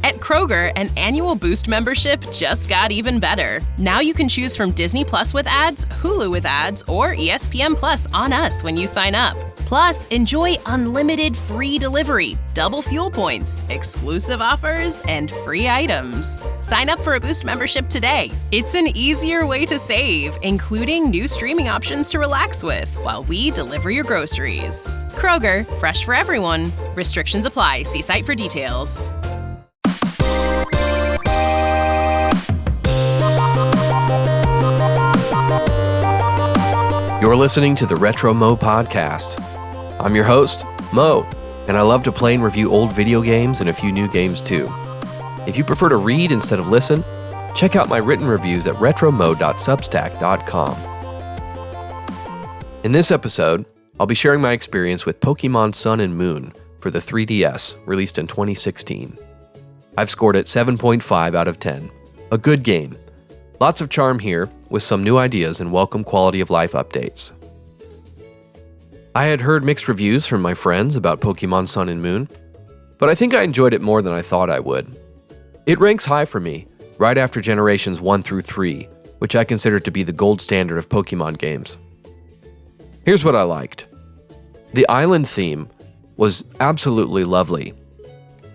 At Kroger, an annual Boost membership just got even better. Now you can choose from Disney Plus with ads, Hulu with ads, or ESPN Plus on us when you sign up. Plus, enjoy unlimited free delivery, double fuel points, exclusive offers, and free items. Sign up for a Boost membership today. It's an easier way to save, including new streaming options to relax with while we deliver your groceries. Kroger, fresh for everyone. Restrictions apply. See site for details. You're listening to the Retro Mo Podcast. I'm your host, Mo, and I love to play and review old video games and a few new games too. If you prefer to read instead of listen, check out my written reviews at retromo.substack.com. In this episode, I'll be sharing my experience with Pokemon Sun and Moon for the 3DS, released in 2016. I've scored it 7.5 out of 10. A good game. Lots of charm here, with some new ideas and welcome quality of life updates. I had heard mixed reviews from my friends about Pokemon Sun and Moon, but I think I enjoyed it more than I thought I would. It ranks high for me, right after Generations 1 through 3, which I consider to be the gold standard of Pokemon games. Here's what I liked. The island theme was absolutely lovely.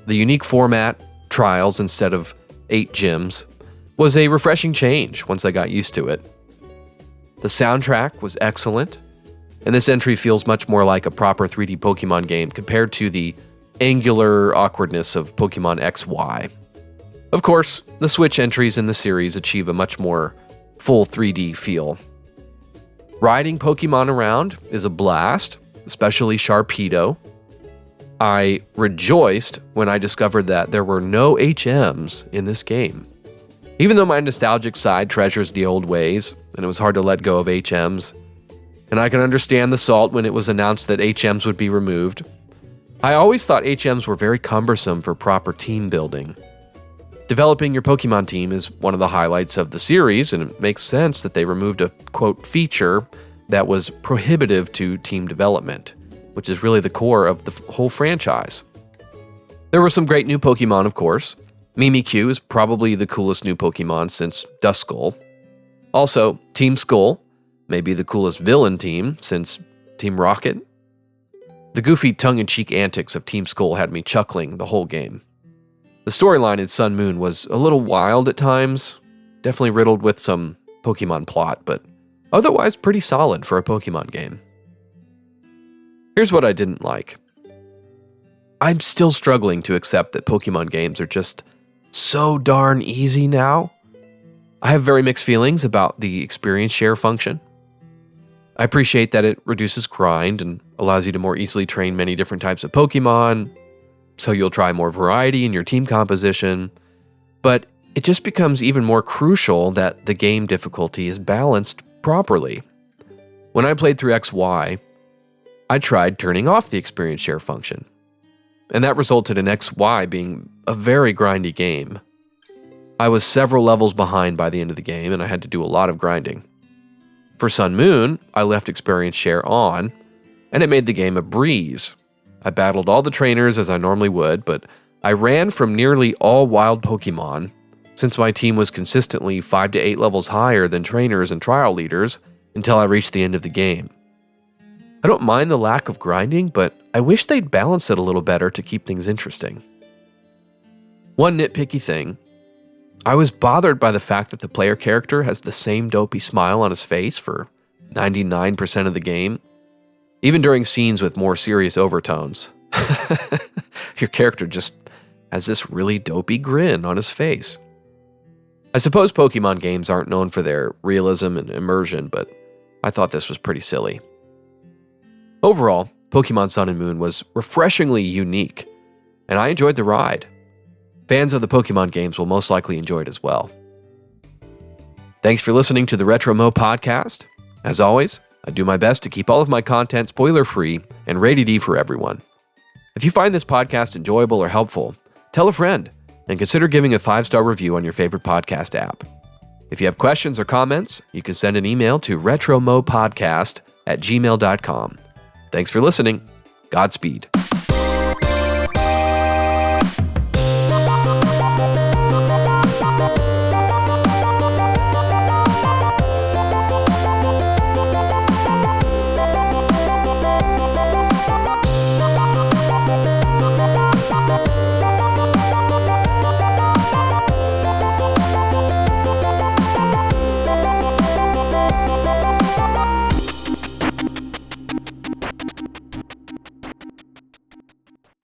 The unique format, trials instead of 8 gyms, was a refreshing change once I got used to it. The soundtrack was excellent, and this entry feels much more like a proper 3D Pokemon game compared to the angular awkwardness of Pokemon XY. Of course, the Switch entries in the series achieve a much more full 3D feel. Riding Pokemon around is a blast, especially Sharpedo. I rejoiced when I discovered that there were no HMs in this game. Even though my nostalgic side treasures the old ways, and it was hard to let go of HMs, and I can understand the salt when it was announced that HMs would be removed, I always thought HMs were very cumbersome for proper team building. Developing your Pokemon team is one of the highlights of the series, and it makes sense that they removed a, quote, feature that was prohibitive to team development, which is really the core of the whole franchise. There were some great new Pokemon, of course. Mimikyu is probably the coolest new Pokemon since Duskull. Also, Team Skull may be the coolest villain team since Team Rocket. The goofy tongue-in-cheek antics of Team Skull had me chuckling the whole game. The storyline in Sun Moon was a little wild at times, definitely riddled with some Pokemon plot, but otherwise pretty solid for a Pokemon game. Here's what I didn't like. I'm still struggling to accept that Pokemon games are just so darn easy now. I have very mixed feelings about the experience share function. I appreciate that it reduces grind and allows you to more easily train many different types of Pokemon, so you'll try more variety in your team composition, but it just becomes even more crucial that the game difficulty is balanced properly. When I played through XY, I tried turning off the experience share function, and that resulted in XY being a very grindy game. I was several levels behind by the end of the game, and I had to do a lot of grinding. For Sun Moon, I left experience share on, and it made the game a breeze. I battled all the trainers as I normally would, but I ran from nearly all wild Pokemon, since my team was consistently 5 to 8 levels higher than trainers and trial leaders until I reached the end of the game. I don't mind the lack of grinding, but I wish they'd balance it a little better to keep things interesting. One nitpicky thing, I was bothered by the fact that the player character has the same dopey smile on his face for 99% of the game, even during scenes with more serious overtones. Your character just has this really dopey grin on his face. I suppose Pokemon games aren't known for their realism and immersion, but I thought this was pretty silly. Overall, Pokemon Sun and Moon was refreshingly unique, and I enjoyed the ride. Fans of the Pokemon games will most likely enjoy it as well. Thanks for listening to the Retro Mo Podcast. As always, I do my best to keep all of my content spoiler-free and rated E for everyone. If you find this podcast enjoyable or helpful, tell a friend, and consider giving a 5-star review on your favorite podcast app. If you have questions or comments, you can send an email to retromopodcast@gmail.com. Thanks for listening. Godspeed.